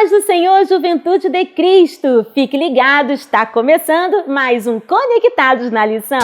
paz do Senhor, juventude de Cristo! Fique ligado, está começando mais um Conectados na Lição.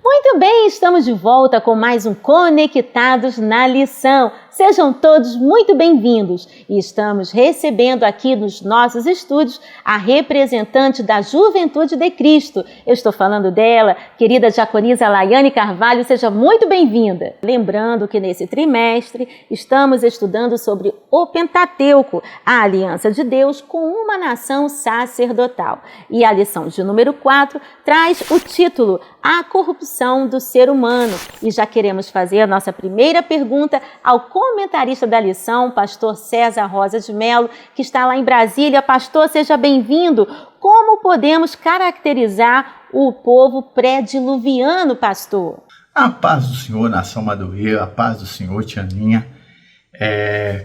Muito bem, estamos de volta com mais um Conectados na Lição. Sejam todos muito bem-vindos e estamos recebendo aqui nos nossos estúdios a representante da Juventude de Cristo. Eu estou falando dela, querida diaconisa Laiane Carvalho, seja muito bem-vinda. Lembrando que nesse trimestre estamos estudando sobre o Pentateuco, a aliança de Deus com uma nação sacerdotal. E a lição de número 4 traz o título A Corrupção do Ser Humano. E já queremos fazer a nossa primeira pergunta ao comentarista da lição, pastor César Rosa de Mello, que está lá em Brasília. Pastor, seja bem-vindo. Como podemos caracterizar o povo pré-diluviano, pastor? A paz do Senhor, nação Madureira, a paz do Senhor, Tianinha.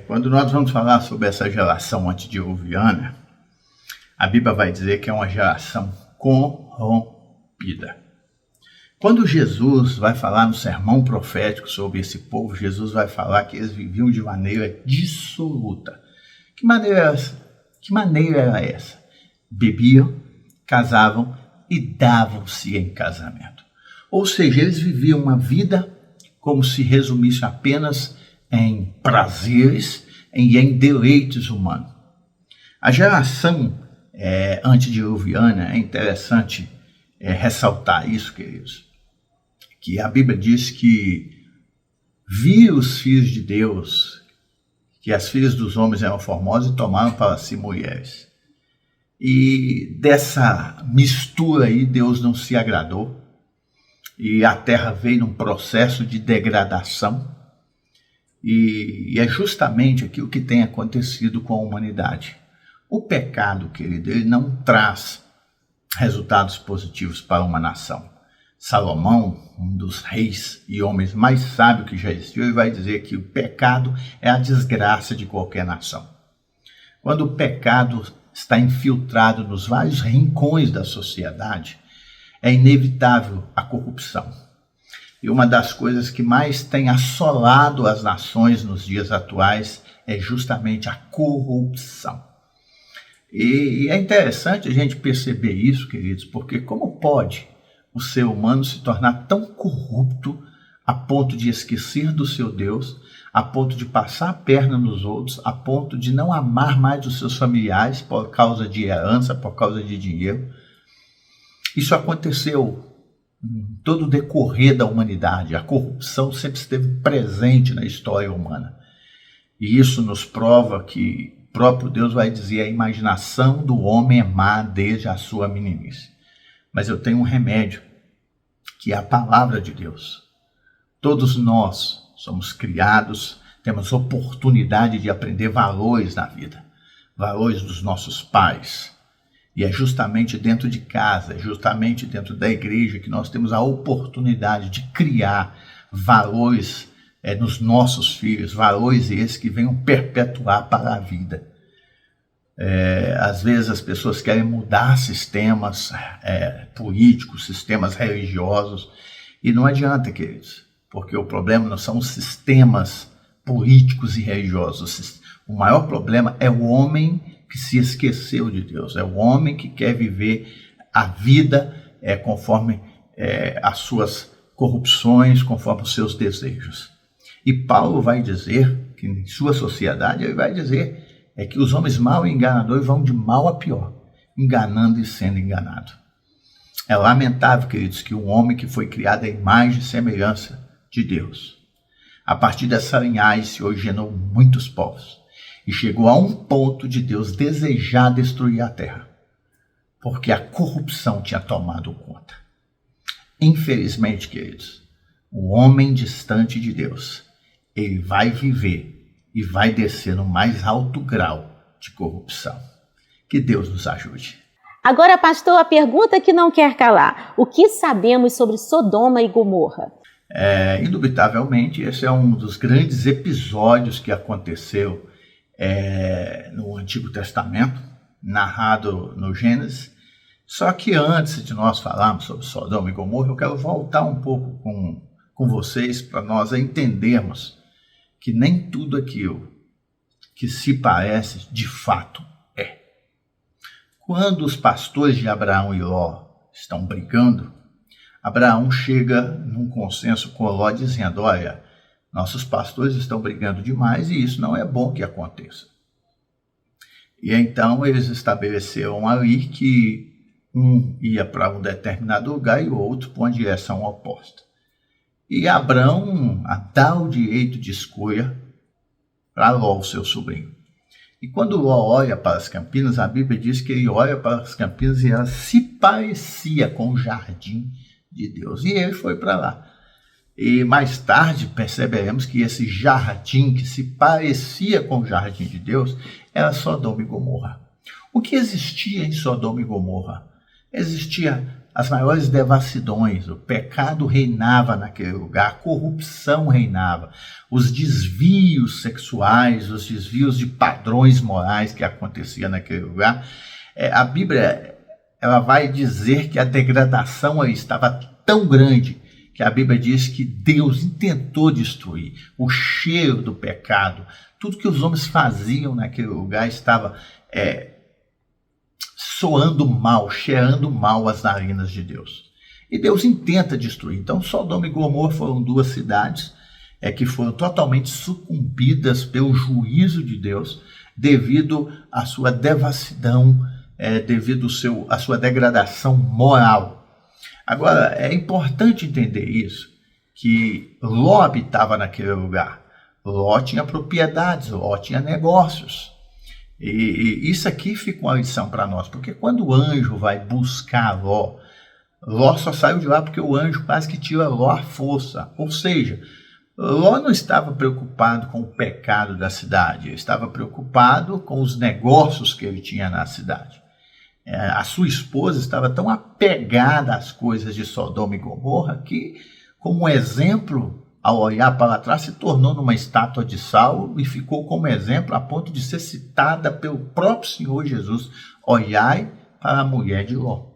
Quando nós vamos falar sobre essa geração antediluviana, a Bíblia vai dizer que é uma geração corrompida. Quando Jesus vai falar no sermão profético sobre esse povo, Jesus vai falar que eles viviam de maneira dissoluta. Que maneira era essa? Bebiam, casavam e davam-se em casamento. Ou seja, eles viviam uma vida como se resumisse apenas em prazeres e em deleites humanos. A geração antediluviana, é interessante ressaltar isso, queridos, que a Bíblia diz que viu os filhos de Deus, que as filhas dos homens eram formosas e tomaram para si mulheres. E dessa mistura aí Deus não se agradou e a terra veio num processo de degradação e é justamente aquilo que tem acontecido com a humanidade. O pecado, querido, ele não traz resultados positivos para uma nação. Salomão, um dos reis e homens mais sábios que já existiu, ele vai dizer que o pecado é a desgraça de qualquer nação. Quando o pecado está infiltrado nos vários rincões da sociedade, é inevitável a corrupção. E uma das coisas que mais tem assolado as nações nos dias atuais é justamente a corrupção. E é interessante a gente perceber isso, queridos, porque como pode o ser humano se tornar tão corrupto a ponto de esquecer do seu Deus, a ponto de passar a perna nos outros, a ponto de não amar mais os seus familiares por causa de herança, por causa de dinheiro? Isso aconteceu em todo o decorrer da humanidade. A corrupção sempre esteve presente na história humana. E isso nos prova que o próprio Deus vai dizer: a imaginação do homem é má desde a sua meninice. Mas eu tenho um remédio, que é a palavra de Deus. Todos nós somos criados, temos oportunidade de aprender valores na vida, valores dos nossos pais. E é justamente dentro de casa, é justamente dentro da igreja que nós temos a oportunidade de criar valores nos nossos filhos, valores esses que venham perpetuar para a vida. Às vezes as pessoas querem mudar sistemas políticos, sistemas religiosos, e não adianta, queridos, porque o problema não são os sistemas políticos e religiosos. O maior problema é o homem que se esqueceu de Deus, é o homem que quer viver a vida conforme as suas corrupções, conforme os seus desejos. E Paulo vai dizer que em sua sociedade, ele vai dizer que os homens mal e enganadores vão de mal a pior, enganando e sendo enganado. É lamentável, queridos, que um homem que foi criado à imagem e semelhança de Deus, a partir dessa linhagem se originou muitos povos, e chegou a um ponto de Deus desejar destruir a terra, porque a corrupção tinha tomado conta. Infelizmente, queridos, o homem distante de Deus, ele vai viver e vai descer no mais alto grau de corrupção. Que Deus nos ajude. Agora, pastor, a pergunta que não quer calar. O que sabemos sobre Sodoma e Gomorra? Indubitavelmente, esse é um dos grandes episódios que aconteceu no Antigo Testamento, narrado no Gênesis. Só que antes de nós falarmos sobre Sodoma e Gomorra, eu quero voltar um pouco com vocês para nós entendermos que nem tudo aquilo que se parece de fato é. Quando os pastores de Abraão e Ló estão brigando, Abraão chega num consenso com Ló dizendo: olha, nossos pastores estão brigando demais e isso não é bom que aconteça. E então eles estabeleceram ali que um ia para um determinado lugar e o outro para uma direção oposta. E Abraão dá o direito de escolha para Ló, o seu sobrinho. E quando Ló olha para as campinas, a Bíblia diz que ele olha para as campinas e ela se parecia com o jardim de Deus. E ele foi para lá. E mais tarde perceberemos que esse jardim que se parecia com o jardim de Deus era Sodoma e Gomorra. O que existia em Sodoma e Gomorra? Existia as maiores devassidões, o pecado reinava naquele lugar, a corrupção reinava, os desvios sexuais, os desvios de padrões morais que aconteciam naquele lugar. A Bíblia ela vai dizer que a degradação aí estava tão grande que a Bíblia diz que Deus intentou destruir. O cheiro do pecado, tudo que os homens faziam naquele lugar estava soando mal, cheirando mal as narinas de Deus. E Deus intenta destruir. Então, Sodoma e Gomorra foram duas cidades que foram totalmente sucumbidas pelo juízo de Deus devido à sua devassidão, devido à sua degradação moral. Agora, é importante entender isso, que Ló habitava naquele lugar. Ló tinha propriedades, Ló tinha negócios. E isso aqui fica uma lição para nós, porque quando o anjo vai buscar Ló, Ló só saiu de lá porque o anjo quase que tira Ló à força. Ou seja, Ló não estava preocupado com o pecado da cidade, ele estava preocupado com os negócios que ele tinha na cidade. A sua esposa estava tão apegada às coisas de Sodoma e Gomorra que, como exemplo, ao olhar para trás, se tornou numa estátua de sal e ficou como exemplo a ponto de ser citada pelo próprio Senhor Jesus. Olhai para a mulher de Ló.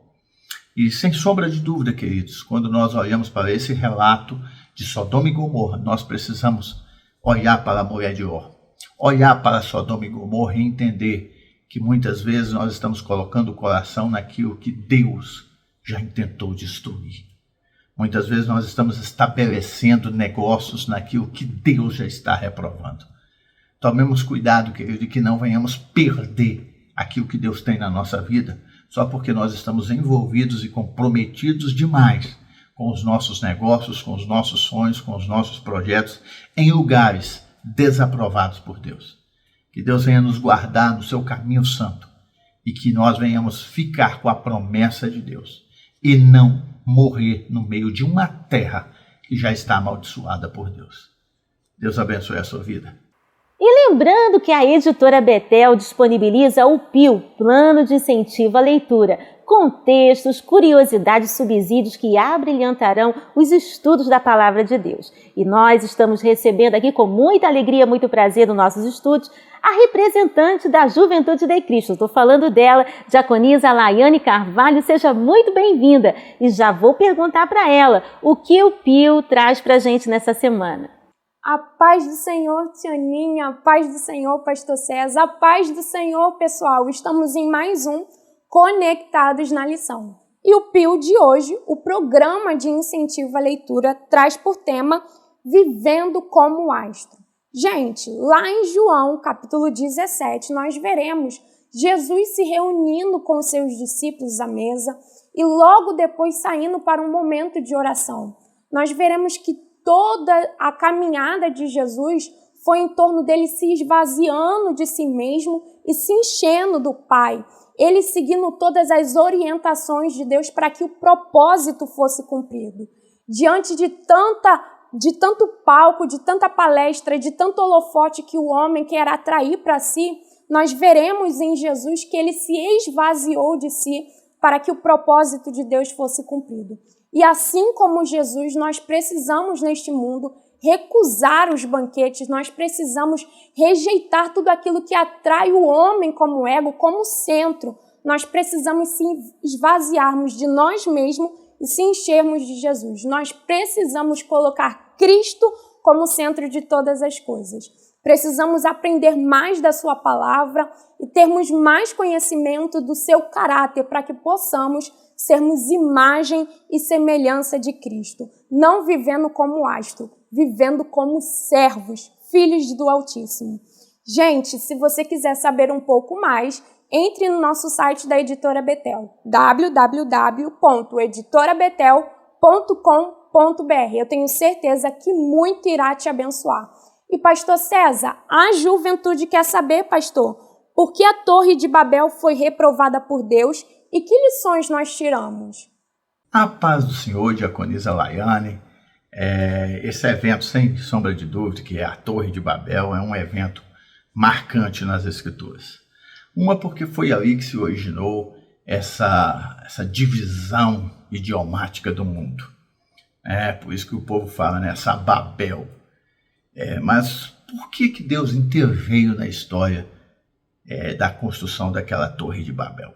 E sem sombra de dúvida, queridos, quando nós olhamos para esse relato de Sodoma e Gomorra, nós precisamos olhar para a mulher de Ló. Olhar para Sodoma e Gomorra e entender que muitas vezes nós estamos colocando o coração naquilo que Deus já intentou destruir. Muitas vezes nós estamos estabelecendo negócios naquilo que Deus já está reprovando. Tomemos cuidado, querido, de que não venhamos perder aquilo que Deus tem na nossa vida, só porque nós estamos envolvidos e comprometidos demais com os nossos negócios, com os nossos sonhos, com os nossos projetos, em lugares desaprovados por Deus. Que Deus venha nos guardar no seu caminho santo e que nós venhamos ficar com a promessa de Deus e não morrer no meio de uma terra que já está amaldiçoada por Deus. Deus abençoe a sua vida. E lembrando que a editora Betel disponibiliza o PIL, Plano de Incentivo à Leitura, com textos, curiosidades, subsídios que abrilhantarão os estudos da Palavra de Deus. E nós estamos recebendo aqui com muita alegria, muito prazer nos nossos estudos, a representante da Juventude de Cristo. Estou falando dela, diaconisa Laiane Carvalho, seja muito bem-vinda. E já vou perguntar para ela o que o PIL traz para a gente nessa semana. A paz do Senhor, Tianinha, a paz do Senhor, Pastor César, a paz do Senhor, pessoal. Estamos em mais um Conectados na Lição. E o PIL de hoje, o Programa de Incentivo à Leitura, traz por tema Vivendo como Astro. Gente, lá em João, capítulo 17, nós veremos Jesus se reunindo com seus discípulos à mesa e logo depois saindo para um momento de oração. Nós veremos que toda a caminhada de Jesus foi em torno dele se esvaziando de si mesmo e se enchendo do Pai. Ele seguindo todas as orientações de Deus para que o propósito fosse cumprido. Diante de tanto palco, de tanta palestra, de tanto holofote que o homem quer atrair para si, nós veremos em Jesus que ele se esvaziou de si para que o propósito de Deus fosse cumprido. E assim como Jesus, nós precisamos neste mundo recusar os banquetes, nós precisamos rejeitar tudo aquilo que atrai o homem como ego, como centro. Nós precisamos se esvaziarmos de nós mesmos e se enchermos de Jesus. Nós precisamos colocar Cristo como centro de todas as coisas. Precisamos aprender mais da sua palavra e termos mais conhecimento do seu caráter para que possamos sermos imagem e semelhança de Cristo, não vivendo como astro, vivendo como servos, filhos do Altíssimo. Gente, se você quiser saber um pouco mais, entre no nosso site da Editora Betel, www.editorabetel.com.br. Eu tenho certeza que muito irá te abençoar. E pastor César, a juventude quer saber, pastor, por que a Torre de Babel foi reprovada por Deus e que lições nós tiramos? A paz do Senhor, diaconisa Laiane. Esse evento, sem sombra de dúvida, que é a Torre de Babel, é um evento marcante nas Escrituras. Uma porque foi ali que se originou essa divisão idiomática do mundo. Por isso que o povo fala, né, essa Babel. Mas por que Deus interveio na história da construção daquela Torre de Babel?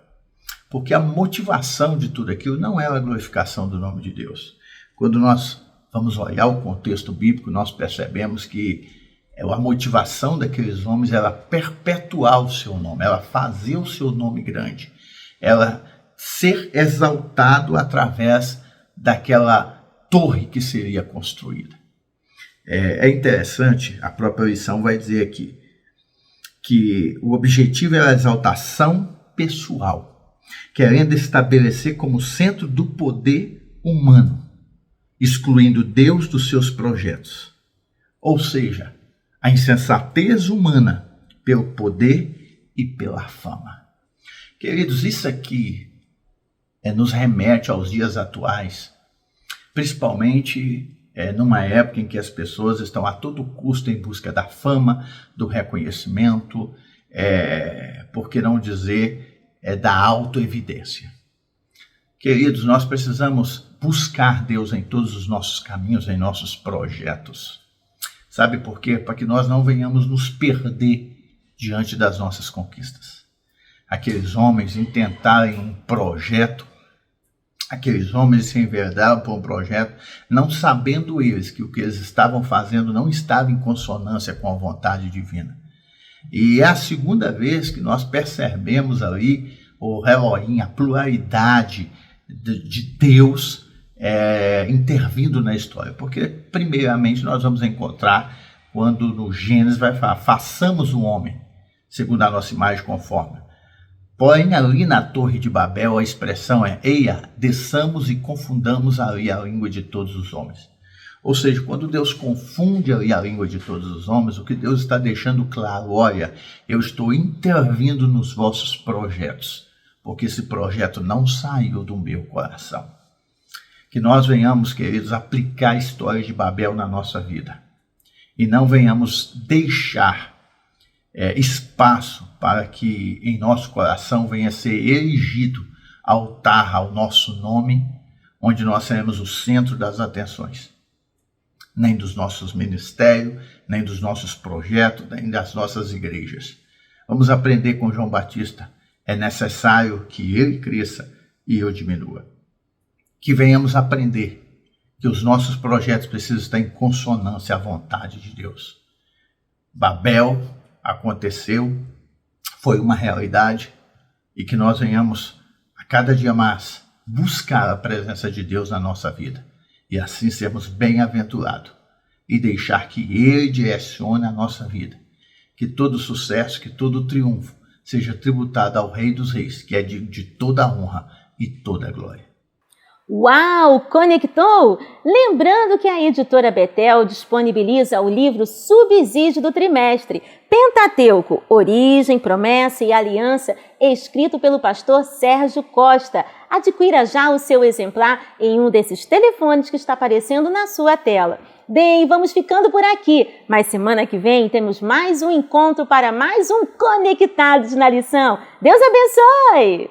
Porque a motivação de tudo aquilo não era a glorificação do nome de Deus. Quando nós vamos olhar o contexto bíblico, nós percebemos que a motivação daqueles homens era perpetuar o seu nome, ela fazer o seu nome grande, ela ser exaltado através daquela torre que seria construída. É interessante, a própria lição vai dizer aqui, que o objetivo era a exaltação pessoal, querendo estabelecer como centro do poder humano, excluindo Deus dos seus projetos. Ou seja, a insensatez humana pelo poder e pela fama. Queridos, isso aqui nos remete aos dias atuais, principalmente numa época em que as pessoas estão a todo custo em busca da fama, do reconhecimento, por que não dizer, da autoevidência. Queridos, nós precisamos buscar Deus em todos os nossos caminhos, em nossos projetos. Sabe por quê? Para que nós não venhamos nos perder diante das nossas conquistas. Aqueles homens intentarem um projeto, aqueles homens se enverdaram por um projeto, não sabendo eles que o que eles estavam fazendo não estava em consonância com a vontade divina. E é a segunda vez que nós percebemos ali o Elohim, a pluralidade de Deus intervindo na história. Porque, primeiramente, nós vamos encontrar quando no Gênesis vai falar, façamos o homem, segundo a nossa imagem conforme. Porém, ali na Torre de Babel, a expressão é, eia, desçamos e confundamos ali a língua de todos os homens. Ou seja, quando Deus confunde ali a língua de todos os homens, o que Deus está deixando claro, olha, eu estou intervindo nos vossos projetos, porque esse projeto não saiu do meu coração. Que nós venhamos, queridos, aplicar a história de Babel na nossa vida. E não venhamos deixar espaço para que em nosso coração venha a ser erigido altar ao nosso nome, onde nós seremos o centro das atenções. Nem dos nossos ministérios, nem dos nossos projetos, nem das nossas igrejas. Vamos aprender com João Batista. É necessário que ele cresça e eu diminua. Que venhamos aprender que os nossos projetos precisam estar em consonância à vontade de Deus. Babel aconteceu, foi uma realidade, e que nós venhamos a cada dia mais buscar a presença de Deus na nossa vida e assim sermos bem-aventurados e deixar que Ele direcione a nossa vida. Que todo sucesso, que todo triunfo seja tributado ao Rei dos Reis, que é de toda a honra e toda a glória. Uau! Conectou? Lembrando que a Editora Betel disponibiliza o livro Subsídio do Trimestre, Pentateuco, Origem, Promessa e Aliança, escrito pelo pastor Sérgio Costa. Adquira já o seu exemplar em um desses telefones que está aparecendo na sua tela. Bem, vamos ficando por aqui, mas semana que vem temos mais um encontro para mais um Conectados na Lição. Deus abençoe!